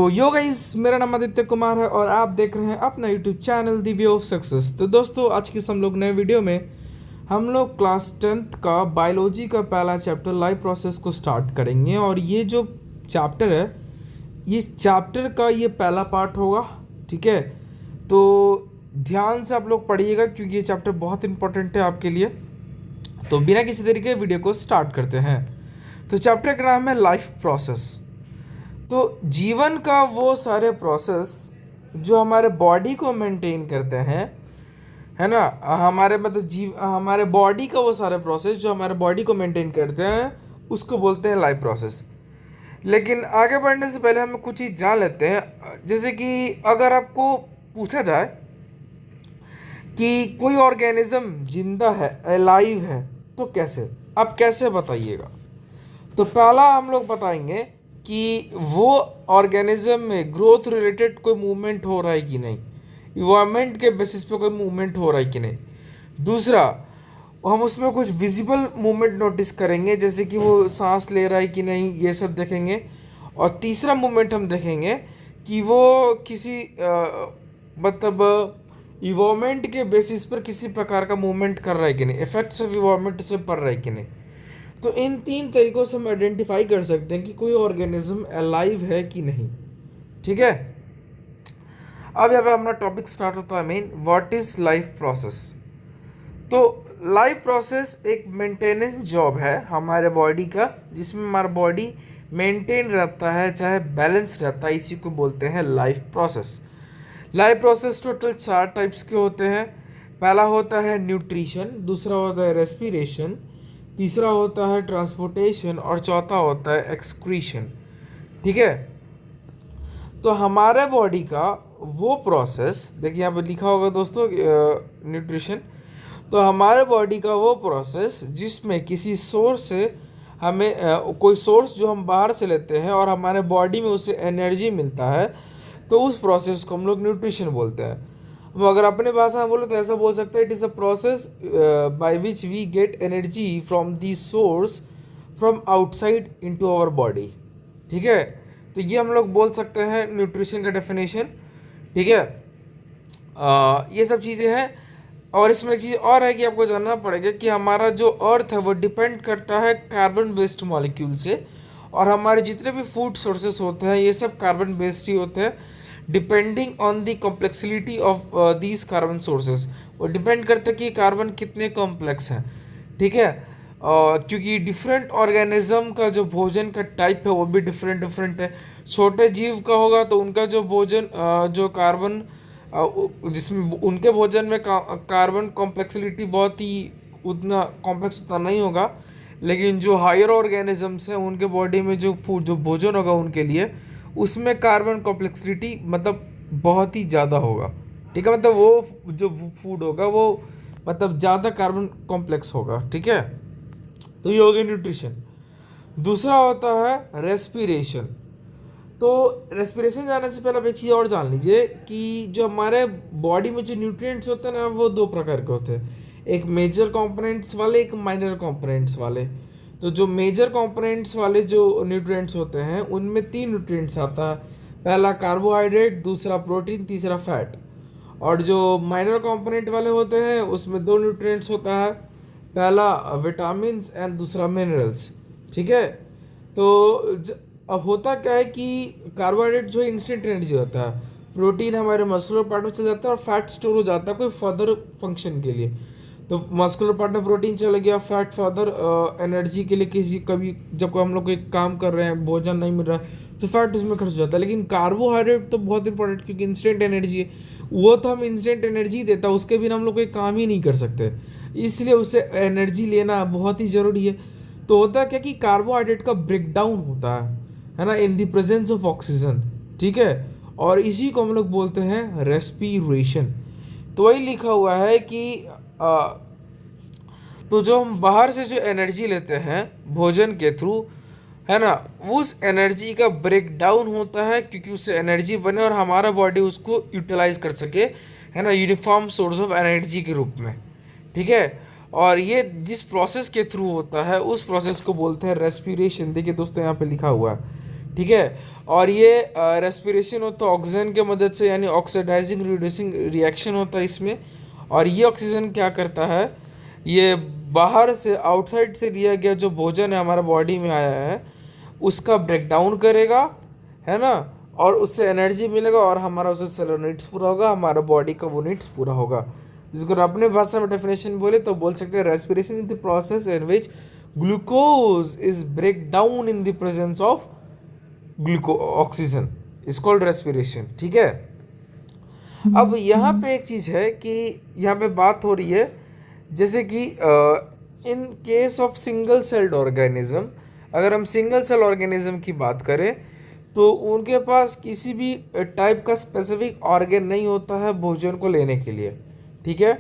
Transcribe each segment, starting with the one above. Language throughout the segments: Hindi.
तो यो गाइस, मेरा नाम आदित्य कुमार है और आप देख रहे हैं अपना YouTube channel the way of success. तो दोस्तों, आज की हम लोग नए वीडियो में हम लोग क्लास 10th का बायोलॉजी का पहला चैप्टर लाइफ प्रोसेस को स्टार्ट करेंगे। और ये जो चैप्टर है, इस चैप्टर का ये पहला पार्ट होगा। ठीक है, तो ध्यान से आप लोग पढ़िएगा क्योंकि ये चैप्टर बहुत इंपॉर्टेंट है आपके लिए। तो बिना किसी तरीके वीडियो को स्टार्ट करते हैं। तो चैप्टर का नाम है लाइफ प्रोसेस। तो जीवन का वो सारे प्रोसेस जो हमारे बॉडी को मेंटेन करते हैं, है ना, हमारे बॉडी का वो सारे प्रोसेस जो हमारे बॉडी को मेंटेन करते हैं उसको बोलते हैं लाइफ प्रोसेस। लेकिन आगे बढ़ने से पहले हम कुछ चीज़ जान लेते हैं। जैसे कि अगर आपको पूछा जाए कि कोई ऑर्गेनिज्म जिंदा है, अलाइव है, तो कैसे, आप कैसे बताइएगा? तो पहला हम लोग बताएंगे कि वो ऑर्गेनिज्म में ग्रोथ रिलेटेड कोई मूवमेंट हो रहा है कि नहीं, इन्वायरमेंट के बेसिस पे कोई मूवमेंट हो रहा है कि नहीं। दूसरा, हम उसमें कुछ विजिबल मूवमेंट नोटिस करेंगे, जैसे कि वो सांस ले रहा है कि नहीं, ये सब देखेंगे। और तीसरा मूवमेंट हम देखेंगे कि वो किसी मतलब इन्वायरमेंट के बेसिस पर किसी प्रकार का मूवमेंट कर रहा है कि नहीं, इफेक्ट्स ऑफ इन्वायरमेंट से पड़ रहा है कि नहीं। तो इन तीन तरीकों से हम आइडेंटिफाई कर सकते हैं कि कोई ऑर्गेनिज्म अलाइव है कि नहीं। ठीक है, अब यहाँ पे अपना टॉपिक स्टार्ट होता है main, what is life process. तो लाइफ प्रोसेस एक मेंटेनेंस जॉब है हमारे बॉडी का, जिसमें हमारा बॉडी मेंटेन रहता है, चाहे बैलेंस रहता है, इसी को बोलते हैं life process. Life process total 4 types के होते हैं। पहला होता है न्यूट्रिशन, दूसरा होता है रेस्पिरेशन, तीसरा होता है ट्रांसपोर्टेशन और चौथा होता है एक्सक्रीशन। ठीक है, तो हमारे बॉडी का वो प्रोसेस, देखिए यहाँ पे लिखा होगा दोस्तों न्यूट्रिशन। तो हमारे बॉडी का वो प्रोसेस जिसमें किसी सोर्स से हमें कोई सोर्स जो हम बाहर से लेते हैं और हमारे बॉडी में उससे एनर्जी मिलता है, तो उस प्रोसेस को हम लोग न्यूट्रिशन बोलते हैं। हम अगर अपने भाषा में बोले तो ऐसा बोल सकते हैं, it is a process by which we get energy from the source from outside into our body. ठीक है, तो ये हम लोग बोल सकते हैं न्यूट्रिशन का डेफिनेशन। ठीक है, ये सब चीज़ें हैं। और इसमें एक चीज़ और है कि आपको जानना पड़ेगा कि हमारा जो अर्थ है वो डिपेंड करता है कार्बन बेस्ड मॉलिक्यूल से, और हमारे जितने भी फूड सोर्सेस होते हैं ये सब कार्बन बेस्ड ही होते हैं। Depending on the complexity of these carbon sources, वो डिपेंड करता है कि कार्बन कितने कॉम्प्लेक्स हैं। ठीक है, क्योंकि डिफरेंट ऑर्गेनिज्म का जो भोजन का टाइप है वो भी डिफरेंट डिफरेंट है। छोटे जीव का होगा तो उनका जो भोजन जो कार्बन जिसमें उनके भोजन में कार्बन कॉम्प्लेक्सिटी बहुत ही उतना कॉम्प्लेक्स उतना नहीं होगा। लेकिन जो हायर ऑर्गेनिजम्स हैं उनके बॉडी में जो भोजन होगा उनके लिए, उसमें कार्बन कॉम्प्लेक्सिटी मतलब बहुत ही ज़्यादा होगा। ठीक है, मतलब वो जो फूड होगा वो मतलब ज़्यादा कार्बन कॉम्प्लेक्स होगा। ठीक है, तो ये हो गया न्यूट्रिशन। दूसरा होता है रेस्पिरेशन। तो रेस्पिरेशन जाने से पहले आप एक चीज़ और जान लीजिए कि जो हमारे बॉडी में जो न्यूट्रिएंट्स होते हैं ना, वो 2 प्रकार के होते हैं, एक मेजर कंपोनेंट्स वाले, एक माइनर कंपोनेंट्स वाले। तो जो मेजर कंपोनेंट्स वाले जो न्यूट्रिएंट्स होते हैं उनमें 3 न्यूट्रिएंट्स आता है। पहला कार्बोहाइड्रेट, दूसरा प्रोटीन, तीसरा फैट। और जो माइनर कंपोनेंट वाले होते हैं उसमें 2 न्यूट्रिएंट्स होता है, पहला विटामिन एंड दूसरा मिनरल्स। ठीक है, तो अब होता क्या है कि कार्बोहाइड्रेट जो है इंस्टेंट एनर्जी होता है, प्रोटीन हमारे मस्कुलर पार्ट में चल जाता है और फैट स्टोर हो जाता है कोई फर्दर फंक्शन के लिए। तो मस्कुलर पार्ट में प्रोटीन चला गया, फैट फर्दर एनर्जी के लिए, किसी कभी जब हम लोग कोई काम कर रहे हैं, भोजन नहीं मिल रहा है, तो फैट उसमें खर्च हो जाता है। लेकिन कार्बोहाइड्रेट तो बहुत इंपॉर्टेंट, क्योंकि इंस्टेंट एनर्जी है, वो तो हम इंस्टेंट एनर्जी देता है, उसके बिना हम लोग कोई काम ही नहीं कर सकते, इसलिए उससे एनर्जी लेना बहुत ही ज़रूरी है। तो होता है क्या कि कार्बोहाइड्रेट का ब्रेकडाउन होता है ना, इन द प्रेजेंस ऑफ ऑक्सीजन। ठीक है, और इसी को हम लोग बोलते हैं रेस्पिरेशन। तो वही लिखा हुआ है कि तो जो हम बाहर से जो एनर्जी लेते हैं भोजन के थ्रू, है ना, उस एनर्जी का ब्रेक डाउन होता है क्योंकि उससे एनर्जी बने और हमारा बॉडी उसको यूटिलाइज कर सके, है ना, यूनिफॉर्म सोर्स ऑफ एनर्जी के रूप में। ठीक है, और ये जिस प्रोसेस के थ्रू होता है उस प्रोसेस को बोलते हैं रेस्पिरेशन। देखिए दोस्तों यहाँ पे लिखा हुआ है। ठीक है, और ये रेस्पिरेशन होता है ऑक्सीजन के मदद से, यानी ऑक्सीडाइजिंग रिड्यूसिंग रिएक्शन होता है इसमें। और ये ऑक्सीजन क्या करता है, ये बाहर से आउटसाइड से लिया गया जो भोजन है हमारा बॉडी में आया है उसका ब्रेक डाउन करेगा, है ना, और उससे एनर्जी मिलेगा और हमारा उससे सेलुलर नीड्स पूरा होगा, हमारा बॉडी का वो नीड्स पूरा होगा। जिसको अपने भाषा में डेफिनेशन बोले तो बोल सकते हैं respiration is the process in which glucose is break down in the presence of gluco oxygen, is called respiration. ठीक है। अब यहाँ पे एक चीज़ है कि यहाँ पे बात हो रही है जैसे कि in case of single celled organism, अगर हम सिंगल सेल ऑर्गेनिज्म की बात करें तो उनके पास किसी भी टाइप का स्पेसिफिक ऑर्गन नहीं होता है भोजन को लेने के लिए। ठीक है।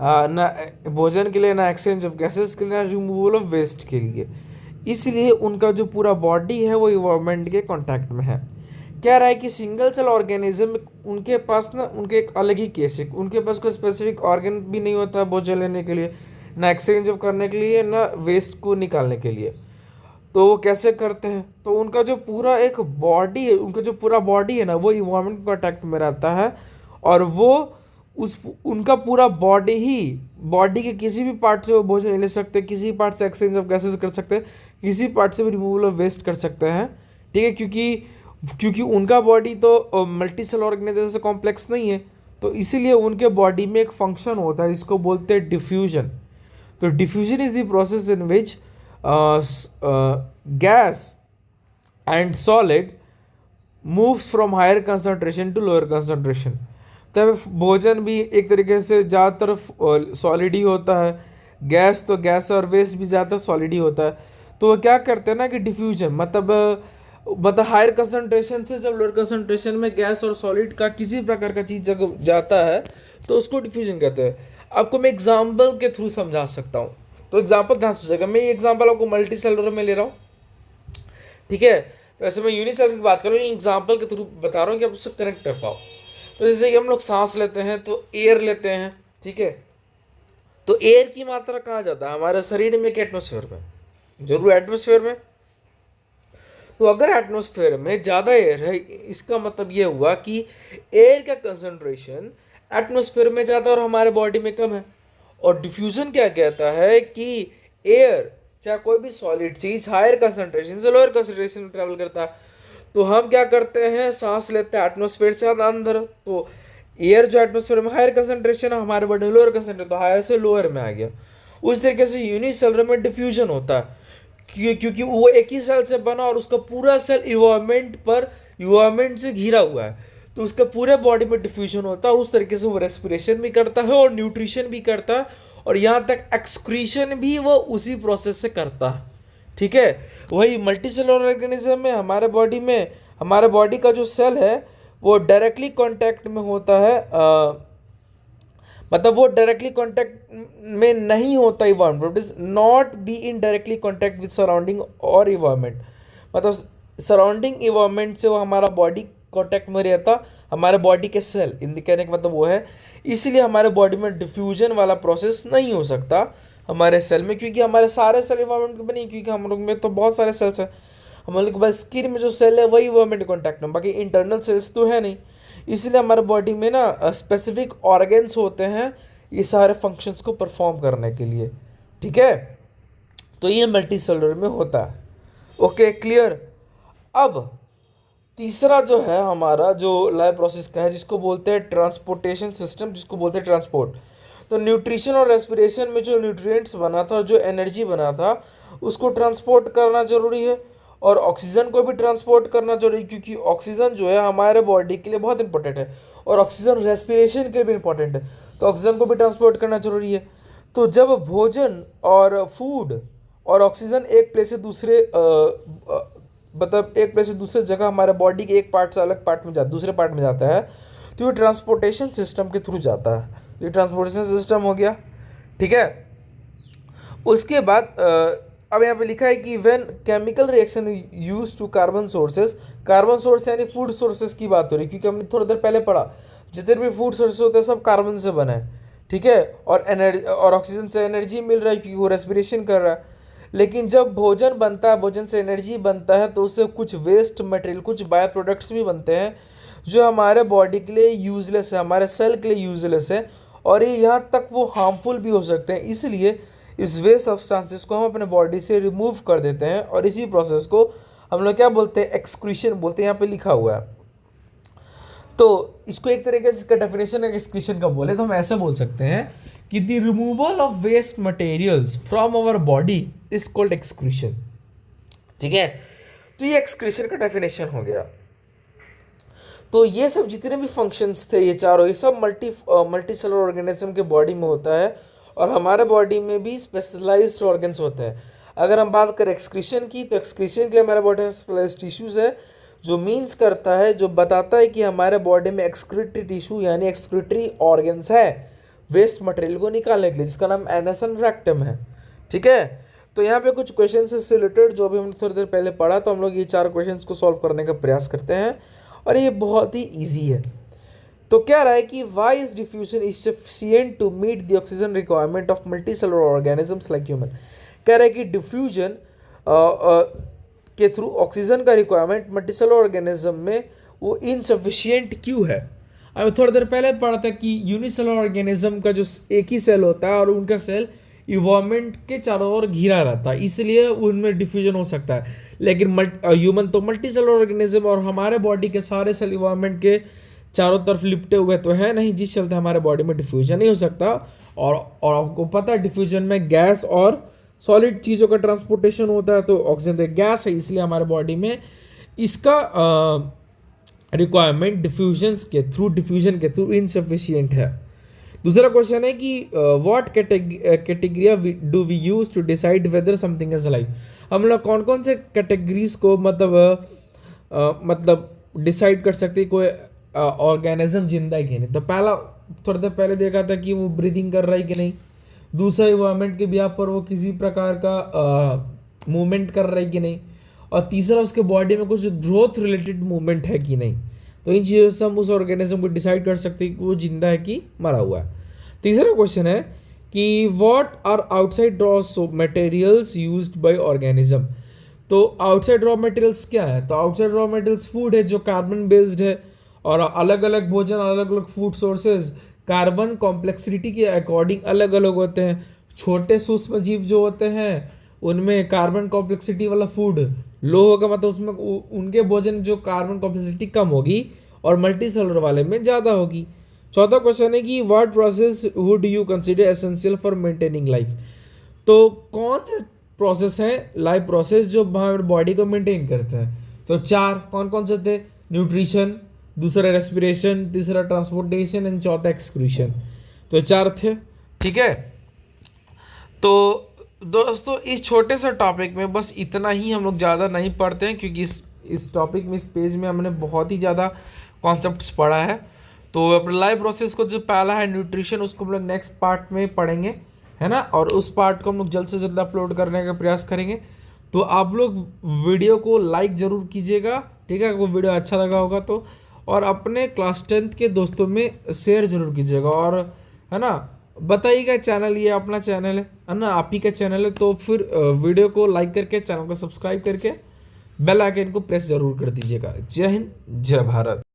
ना भोजन के लिए, ना एक्सचेंज ऑफ गैसेस के लिए, ना रिमूवल ऑफ वेस्ट के लिए। इसलिए उनका जो पूरा बॉडी है वो इन्वायरमेंट के कांटेक्ट में है। कह रहा है कि सिंगल सेल ऑर्गेनिज्म उनके पास ना, उनके एक अलग ही केस है, उनके पास कोई स्पेसिफिक ऑर्गन भी नहीं होता भोजन लेने के लिए, ना एक्सचेंज ऑफ करने के लिए, ना वेस्ट को निकालने के लिए। तो वो कैसे करते हैं, तो उनका जो पूरा एक बॉडी है, उनका जो पूरा बॉडी है ना वो इन्वायरमेंट कांटेक्ट में रहता है। और वो उस उनका पूरा बॉडी ही, बॉडी के किसी भी पार्ट से वो भोजन ले सकते हैं, किसी पार्ट से एक्सचेंज ऑफ गैसेस कर सकते हैं, किसी पार्ट से भी रिमूवल ऑफ वेस्ट कर सकते हैं। ठीक है। क्योंकि उनका बॉडी तो मल्टी सेल ऑर्गेनिज्म से कॉम्प्लेक्स नहीं है, तो इसीलिए उनके बॉडी में एक फंक्शन होता है जिसको बोलते हैं डिफ्यूजन। तो diffusion is the process in which gas and solid moves from higher concentration to lower concentration. तब भोजन भी एक तरीके से ज़्यादातर सॉलिड ही होता है, गैस तो गैस और वेस्ट भी ज़्यादातर सॉलिड ही होता है। तो वो क्या करते हैं ना कि डिफ्यूजन मतलब हायर कंसंट्रेशन से जब लोअर कंसंट्रेशन में गैस और सॉलिड का किसी प्रकार का चीज़ जब जाता है तो उसको डिफ्यूजन कहते हैं। आपको मैं एग्जाम्पल के थ्रू समझा सकता हूँ, तो एग्जाम्पल ध्यान सोचेगा। मैं ये एग्जाम्पल आपको मल्टी सेलुलर में ले रहा हूँ। ठीक है। वैसे मैं यूनिसेलुलर की बात कर रहा हूँ, एग्जाम्पल के थ्रू बता रहा हूँ कि आप उससे कनेक्ट कर पाओ। तो जैसे कि हम लोग सांस लेते हैं तो एयर लेते हैं। ठीक है। तो एयर की मात्रा कहाँ जाता है, हमारे शरीर में कि एटमोसफेयर में? जरूर एटमोसफेयर में। तो अगर एटमॉस्फेयर में ज़्यादा एयर है, इसका मतलब ये हुआ कि एयर का कंसंट्रेशन एटमॉस्फेयर में ज़्यादा और हमारे बॉडी में कम है। और डिफ्यूजन क्या कहता है कि एयर, चाहे कोई भी सॉलिड चीज, हायर कंसंट्रेशन से लोअर कंसंट्रेशन में ट्रेवल करता है। तो हम क्या करते हैं, सांस लेते हैं एटमॉस्फेयर से अंदर, तो एयर जो एटमॉस्फेयर में हायर कंसंट्रेशन है, हमारे बॉडी में लोअर कंसंट्रेशन, तो हायर से लोअर में आ गया। उस तरीके से यूनिसेलुलर में डिफ्यूजन होता है क्योंकि वो एक ही सेल से बना और उसका पूरा सेल इन्वायरमेंट से घिरा हुआ है, तो उसके पूरे बॉडी में डिफ्यूजन होता है। उस तरीके से वो रेस्पिरेशन भी करता है और न्यूट्रिशन भी करता है, और यहाँ तक एक्सक्रीशन भी वो उसी प्रोसेस से करता है। ठीक है। वही मल्टी सेलुलर ऑर्गेनिज्म में हमारे बॉडी का जो सेल है वो डायरेक्टली कांटेक्ट में होता है, मतलब वो डायरेक्टली कांटेक्ट में नहीं होता environment, it is not be in directly contact with surrounding और इन्वायरमेंट, मतलब सराउंडिंग इन्वायरमेंट से वो हमारा बॉडी कांटेक्ट में रहता, हमारे बॉडी के सेल, इन कहने का मतलब वो है। इसलिए हमारे बॉडी में डिफ्यूजन वाला प्रोसेस नहीं हो सकता हमारे सेल में, क्योंकि हमारे सारे सेल इन्वायरमेंट में नहीं, क्योंकि हम लोग में तो बहुत सारे सेल्स हैं। हम लोग के पास स्किन में जो सेल है वही इन्वायरमेंट कॉन्टैक्ट में, बाकी इंटरनल सेल्स तो है नहीं। इसलिए हमारे बॉडी में ना स्पेसिफिक ऑर्गन्स होते हैं ये सारे फंक्शंस को परफॉर्म करने के लिए। ठीक है। तो ये मल्टी सेलुलर में होता है। Okay, clear. अब तीसरा जो है हमारा जो लाइफ प्रोसेस का है, जिसको बोलते हैं ट्रांसपोर्टेशन सिस्टम, जिसको बोलते हैं ट्रांसपोर्ट। तो न्यूट्रिशन और रेस्पिरेशन में जो न्यूट्रिएंट्स बना था और जो एनर्जी बना था उसको ट्रांसपोर्ट करना जरूरी है, और ऑक्सीजन को भी ट्रांसपोर्ट करना जरूरी है, क्योंकि ऑक्सीजन जो है हमारे बॉडी के लिए बहुत इंपॉर्टेंट है, और ऑक्सीजन रेस्पिरेशन के लिए भी इंपॉर्टेंट है, तो ऑक्सीजन को भी ट्रांसपोर्ट करना जरूरी है। तो जब भोजन और फूड और ऑक्सीजन एक प्लेस से दूसरे मतलब एक प्लेस से दूसरे जगह हमारे बॉडी के एक पार्ट से अलग पार्ट में दूसरे पार्ट में जाता है, तो ये ट्रांसपोर्टेशन सिस्टम के थ्रू जाता है। ये ट्रांसपोर्टेशन सिस्टम हो गया। ठीक है। उसके बाद अब यहाँ पे लिखा है कि when chemical reaction use to carbon source यानी फूड सोर्सेज की बात हो रही है, क्योंकि हमने थोड़ी देर पहले पढ़ा जितने भी फूड सोर्सेज होते हैं सब कार्बन से बने हैं। ठीक है। और एनर्जी और ऑक्सीजन से एनर्जी मिल रहा है क्योंकि वो रेस्पिरेशन कर रहा है। लेकिन जब भोजन बनता है, भोजन से एनर्जी बनता है, तो उससे कुछ वेस्ट मटेरियल, कुछ बाय प्रोडक्ट्स भी बनते हैं जो हमारे बॉडी के लिए यूजलेस है, हमारे सेल के लिए यूजलेस है, और ये यहाँ तक वो हार्मफुल भी हो सकते हैं। इसलिए इस वेस्ट सब्सटेंसेस को हम अपने बॉडी से रिमूव कर देते हैं, और इसी प्रोसेस को हम लोग क्या बोलते हैं, एक्सक्रीशन बोलते हैं। यहाँ पे लिखा हुआ है। तो इसको एक तरीके से इसका डेफिनेशन एक्सक्रीशन का बोले तो हम ऐसे बोल सकते हैं कि the removal of waste materials from our body is called excretion. ठीक है, तो ये एक्सक्रीशन का डेफिनेशन हो गया। तो ये सब जितने भी फंक्शंस थे, ये चारों, ये सब मल्टी सेलुलर ऑर्गेनिज्म के बॉडी में होता है, और हमारे बॉडी में भी स्पेशलाइज्ड ऑर्गन्स होते हैं। अगर हम बात करें एक्सक्रीशन की, तो एक्सक्रीशन के लिए हमारे बॉडी में स्पेशलाइज्ड टिश्यूज है, जो मीन्स करता है, जो बताता है कि हमारे बॉडी में एक्सक्रीटरी टिश्यू यानी एक्सक्रीटरी ऑर्गन्स है वेस्ट मटेरियल को निकालने के लिए, जिसका नाम एनस एंड रेक्टम है। ठीक है, तो यहाँ पे कुछ क्वेश्चन इससे रिलेटेड जो भी हमने थोड़ी देर पहले पढ़ा, तो हम लोग ये 4 क्वेश्चंस को सॉल्व करने का प्रयास करते हैं, और ये बहुत ही ईजी है। तो क्या रहा है कि why is diffusion is sufficient to meet the oxygen requirement of multi cellular organisms like human. कह रहा है कि डिफ्यूजन के थ्रू ऑक्सीजन का रिक्वायरमेंट मल्टी सेलुलर ऑर्गेनिज्म में वो इनसफिशिएंट क्यों है। अब थोड़ी देर पहले पढ़ा था कि यूनिसेलुलर ऑर्गेनिज्म का जो एक ही सेल होता है और उनका सेल इन्वायरमेंट के चारों ओर घिरा रहता है, इसलिए उनमें डिफ्यूजन हो सकता है। लेकिन ह्यूमन तो मल्टी सेलुलर ऑर्गेनिज्म, और हमारे बॉडी के सारे सेल इन्वायरमेंट के चारों तरफ लिपटे हुए तो है नहीं, जिस चलते हमारे बॉडी में डिफ्यूजन नहीं हो सकता। और आपको पता है डिफ्यूजन में गैस और सॉलिड चीज़ों का ट्रांसपोर्टेशन होता है, तो ऑक्सीजन तो गैस है, इसलिए हमारे बॉडी में इसका रिक्वायरमेंट डिफ्यूजन के थ्रू इनसफिशिएंट है। दूसरा क्वेश्चन है कि what category do we use to decide whether something is life. हम लोग कौन कौन से कैटेगरीज को मतलब डिसाइड कर सकते हैं कोई ऑर्गेनिज्म जिंदा है कि नहीं। तो पहला थोड़ा देर पहले देखा था कि वो ब्रीदिंग कर रहा है कि नहीं। दूसरा इन्वायरमेंट के बिहाफ पर वो किसी प्रकार का मूवमेंट कर रहा है कि नहीं। और तीसरा उसके बॉडी में कुछ ग्रोथ रिलेटेड मूवमेंट है कि नहीं। तो इन चीज़ों से हम उस ऑर्गेनिज्म को डिसाइड कर सकते हैं कि वो जिंदा है कि मरा हुआ है। तीसरा क्वेश्चन है कि what are outside raw materials used by organism. तो आउटसाइड रॉ मटेरियल्स क्या है। तो आउटसाइड रॉ मटेरियल्स फूड है जो कार्बन बेस्ड है, और अलग अलग भोजन, अलग अलग फूड सोर्सेज कार्बन कॉम्प्लेक्सिटी के अकॉर्डिंग अलग अलग होते हैं। छोटे सूक्ष्म जीव जो होते हैं उनमें कार्बन कॉम्प्लेक्सिटी वाला फूड लो होगा, मतलब उसमें उनके भोजन जो कार्बन कॉम्प्लेक्सिटी कम होगी, और मल्टी सेलुलर वाले में ज़्यादा होगी। चौथा क्वेश्चन है कि what process would you consider essential for maintaining life. तो कौन से प्रोसेस हैं लाइफ प्रोसेस जो हमारे बॉडी को मेंटेन करते हैं। तो 4 कौन कौन से थे। न्यूट्रिशन, दूसरा रेस्पिरेशन, तीसरा ट्रांसपोर्टेशन एंड चौथा एक्सक्रीशन। तो 4 थे। ठीक है, तो दोस्तों इस छोटे से टॉपिक में बस इतना ही, हम लोग ज़्यादा नहीं पढ़ते हैं क्योंकि इस टॉपिक में, इस पेज में हमने बहुत ही ज़्यादा कॉन्सेप्ट्स पढ़ा है। तो अपने लाइफ प्रोसेस को जो पहला है न्यूट्रिशन, उसको हम लोग नेक्स्ट पार्ट में पढ़ेंगे, है ना। और उस पार्ट को हम लोग जल्द से जल्द अपलोड करने का प्रयास करेंगे। तो आप लोग वीडियो को लाइक ज़रूर कीजिएगा, ठीक है, अगर वीडियो अच्छा लगा होगा तो, और अपने क्लास 10th के दोस्तों में शेयर जरूर कीजिएगा। और है ना, बताइएगा चैनल ये अपना चैनल है ना, आप ही का चैनल है, तो फिर वीडियो को लाइक करके चैनल को सब्सक्राइब करके बेल आइकन को प्रेस जरूर कर दीजिएगा। जय हिंद, जय भारत।